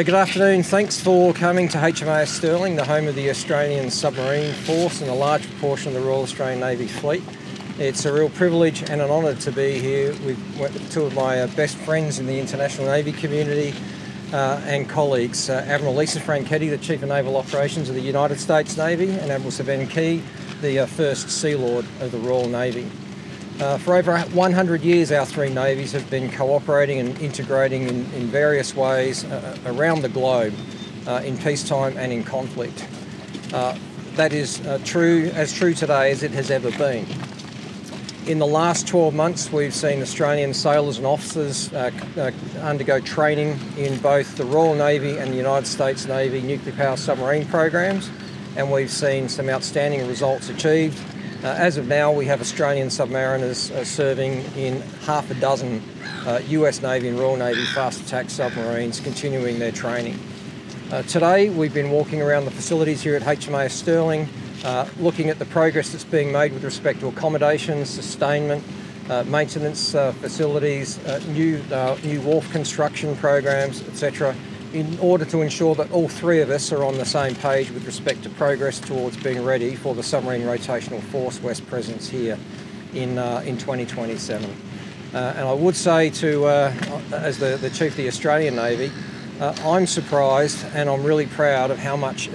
Good afternoon. Thanks for coming to HMAS Stirling, the home of the Australian submarine force and a large proportion of the Royal Australian Navy fleet. It's a real privilege and an honour to be here with two of my best friends in the international Navy community and colleagues, Admiral Franchetti, the Chief of Naval Operations of the United States Navy, and Admiral Sir Ben Key, the First Sea Lord of the Royal Navy. For over 100 years, our three navies have been cooperating and integrating in various ways around the globe in peacetime and in conflict. That is as true today as it has ever been. In the last 12 months, we've seen Australian sailors and officers undergo training in both the Royal Navy and the United States Navy nuclear power submarine programs, and we've seen some outstanding results achieved. As of now, we have Australian submariners serving in half a dozen US Navy and Royal Navy fast attack submarines, continuing their training. Today, we've been walking around the facilities here at HMAS Stirling, looking at the progress that's being made with respect to accommodation, sustainment, maintenance facilities, new wharf construction programs, etc., in order to ensure that all three of us are on the same page with respect to progress towards being ready for the Submarine Rotational Force West presence here in 2027. And I would say to, as the Chief of the Australian Navy, I'm surprised and I'm really proud of how much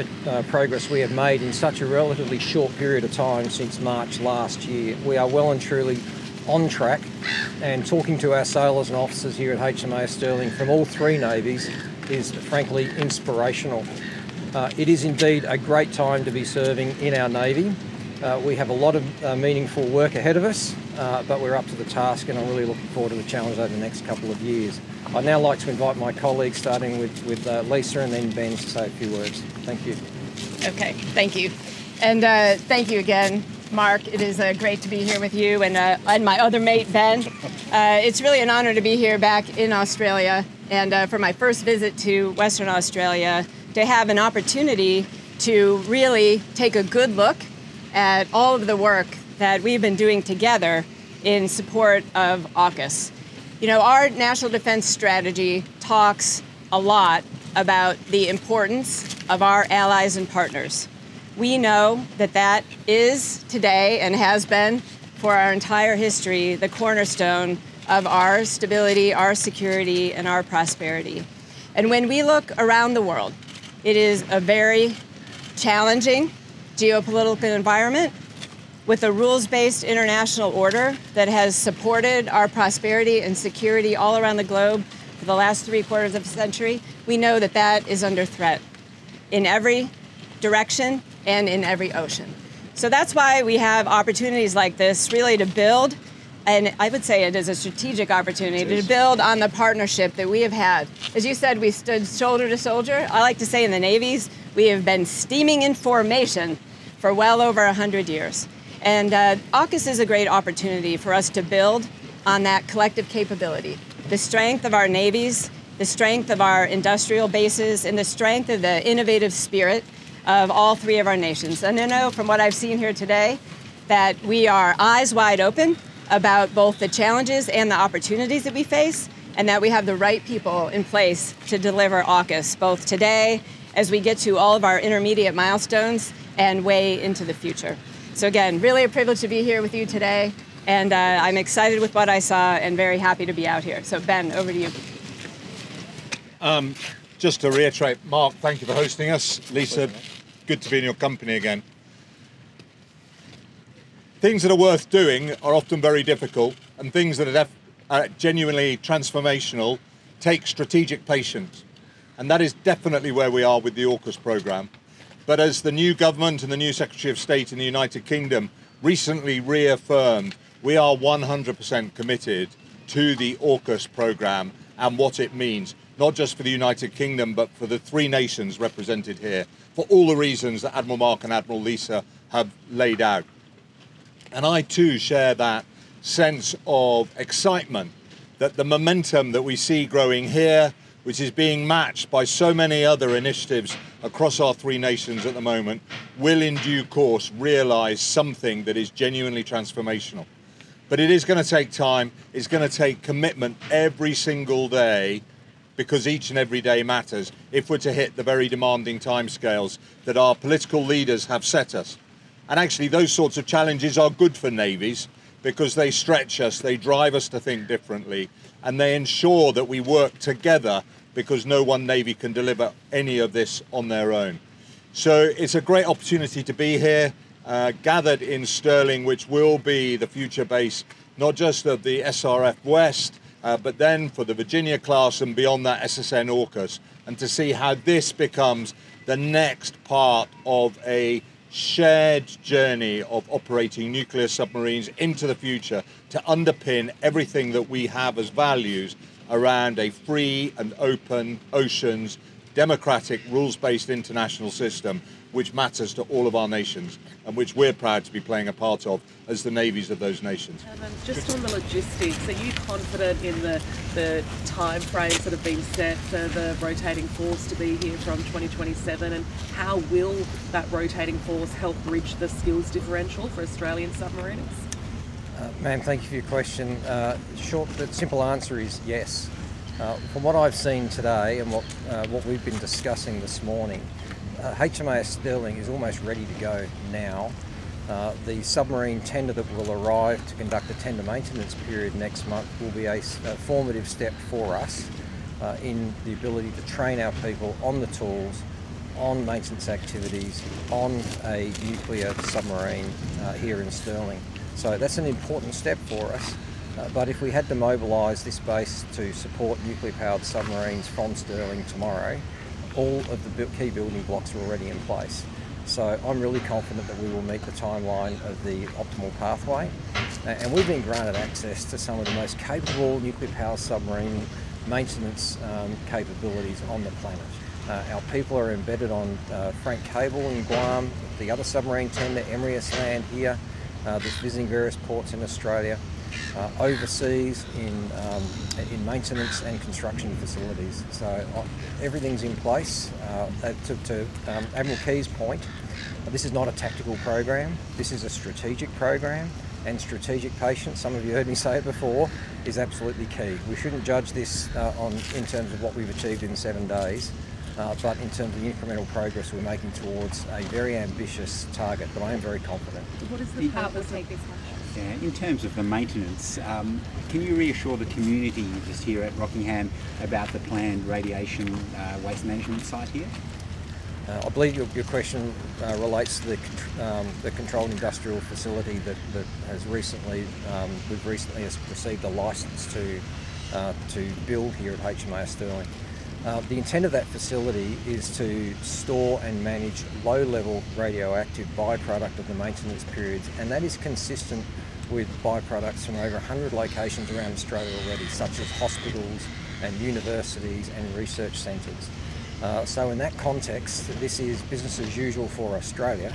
progress we have made in such a relatively short period of time since March last year. We are well and truly on track, and talking to our sailors and officers here at HMAS Stirling from all three navies is frankly inspirational. It is indeed a great time to be serving in our Navy. We have a lot of meaningful work ahead of us, but we're up to the task, and I'm really looking forward to the challenge over the next couple of years. I'd now like to invite my colleagues, starting with Lisa and then Ben, to say a few words. Thank you. Okay, thank you. And thank you again, Mark. It is great to be here with you and my other mate, Ben. It's really an honor to be here back in Australia, and for my first visit to Western Australia, to have an opportunity to really take a good look at all of the work that we've been doing together in support of AUKUS. You know, our national defense strategy talks a lot about the importance of our allies and partners. We know that that is today and has been for our entire history the cornerstone of our stability, our security, and our prosperity. And when we look around the world, it is a very challenging geopolitical environment with a rules-based international order that has supported our prosperity and security all around the globe for the last 3/4 of a century. We know that that is under threat in every direction and in every ocean. So that's why we have opportunities like this really to build, and I would say it is a strategic opportunity to build on the partnership that we have had. As you said, we stood shoulder to shoulder. I like to say in the navies, we have been steaming in formation for well over 100 years. And AUKUS is a great opportunity for us to build on that collective capability, the strength of our navies, the strength of our industrial bases, and the strength of the innovative spirit of all three of our nations. And I know from what I've seen here today that we are eyes wide open about both the challenges and the opportunities that we face, and that we have the right people in place to deliver AUKUS, both today as we get to all of our intermediate milestones and way into the future. So again, really a privilege to be here with you today, and I'm excited with what I saw and very happy to be out here. So Ben, over to you. Just to reiterate, Mark, thank you for hosting us. Lisa, good to be in your company again. Things that are worth doing are often very difficult, and things that are genuinely transformational take strategic patience. And that is definitely where we are with the AUKUS programme. But as the new government and the new Secretary of State in the United Kingdom recently reaffirmed, we are 100% committed to the AUKUS programme and what it means, not just for the United Kingdom, but for the three nations represented here, for all the reasons that Admiral Mark and Admiral Lisa have laid out. And I too share that sense of excitement that the momentum that we see growing here, which is being matched by so many other initiatives across our three nations at the moment, will in due course realise something that is genuinely transformational. But it is going to take time, it's going to take commitment every single day because each and every day matters if we're to hit the very demanding timescales that our political leaders have set us. And actually those sorts of challenges are good for navies because they stretch us, they drive us to think differently, and they ensure that we work together because no one navy can deliver any of this on their own. So it's a great opportunity to be here, gathered in Stirling, which will be the future base, not just of the SRF West, but then for the Virginia class and beyond that SSN AUKUS, and to see how this becomes the next part of a shared journey of operating nuclear submarines into the future to underpin everything that we have as values around a free and open oceans, democratic, rules-based international system which matters to all of our nations and which we're proud to be playing a part of as the navies of those nations. Just on the logistics, are you confident in the time frames that have been set for the rotating force to be here from 2027, and how will that rotating force help bridge the skills differential for Australian submariners? Ma'am, thank you for your question. Short but simple answer is yes. From what I've seen today and what we've been discussing this morning, HMAS Stirling is almost ready to go now. The submarine tender that will arrive to conduct a tender maintenance period next month will be a formative step for us in the ability to train our people on the tools, on maintenance activities, on a nuclear submarine here in Stirling. So that's an important step for us. But if we had to mobilise this base to support nuclear-powered submarines from Stirling tomorrow, all of the key building blocks are already in place. So I'm really confident that we will meet the timeline of the optimal pathway. And we've been granted access to some of the most capable nuclear-powered submarine maintenance capabilities on the planet. Our people are embedded on Frank Cable in Guam, the other submarine tender, Emrius Land here, that's visiting various ports in Australia. Overseas in maintenance and construction facilities. So everything's in place. To Admiral Key's point, this is not a tactical program, this is a strategic program, and strategic patience, some of you heard me say it before, is absolutely key. We shouldn't judge this in terms of what we've achieved in 7 days, but in terms of the incremental progress we're making towards a very ambitious target, but I am very confident. What is the purpose of this? Yeah, in terms of the maintenance, can you reassure the community just here at Rockingham about the planned radiation waste management site here? I believe your question relates to the controlled industrial facility that has recently, we've recently received a licence to build here at HMAS Stirling. The intent of that facility is to store and manage low-level radioactive byproduct of the maintenance periods, and that is consistent with byproducts from over 100 locations around Australia already, such as hospitals and universities and research centres. So in that context, this is business as usual for Australia,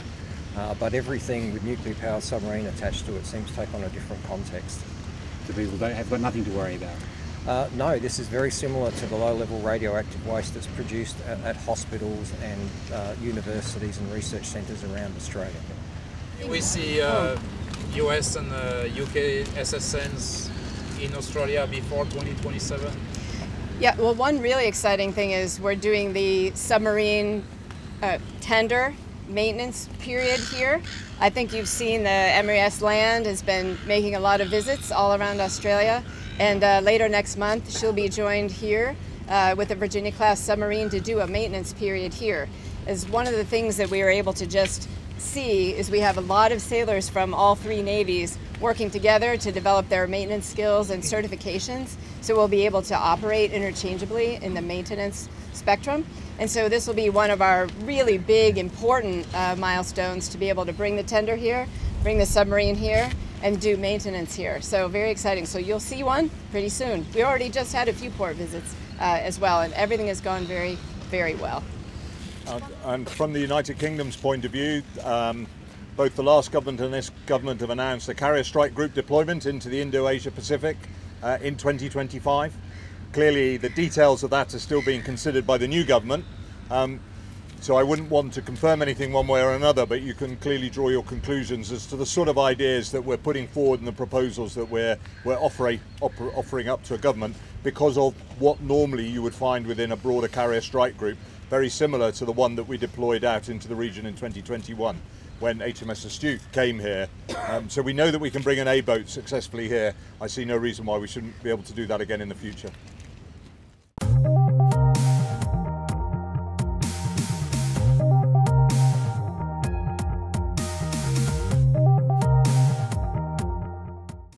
but everything with nuclear-powered submarine attached to it seems to take on a different context. So people have got nothing to worry about? No, this is very similar to the low-level radioactive waste that's produced at hospitals and universities and research centres around Australia. We see US and UK SSNs in Australia before 2027. Yeah, well, one really exciting thing is we're doing the submarine tender maintenance period here. I think you've seen the MRS Land has been making a lot of visits all around Australia, and later next month she'll be joined here with a Virginia-class submarine to do a maintenance period here. As one of the things that we were able to just see is we have a lot of sailors from all three navies working together to develop their maintenance skills and certifications, so we'll be able to operate interchangeably in the maintenance spectrum. And so this will be one of our really big, important milestones to be able to bring the tender here, bring the submarine here, and do maintenance here. So very exciting. So you'll see one pretty soon. We already just had a few port visits as well, and everything has gone very, very well. And from the United Kingdom's point of view, both the last government and this government have announced a carrier strike group deployment into the Indo-Asia Pacific in 2025. Clearly the details of that are still being considered by the new government. So I wouldn't want to confirm anything one way or another, but you can clearly draw your conclusions as to the sort of ideas that we're putting forward and the proposals that we're offering up to a government, because of what normally you would find within a broader carrier strike group, very similar to the one that we deployed out into the region in 2021 when HMS Astute came here. So we know that we can bring an A-boat successfully here. I see no reason why we shouldn't be able to do that again in the future.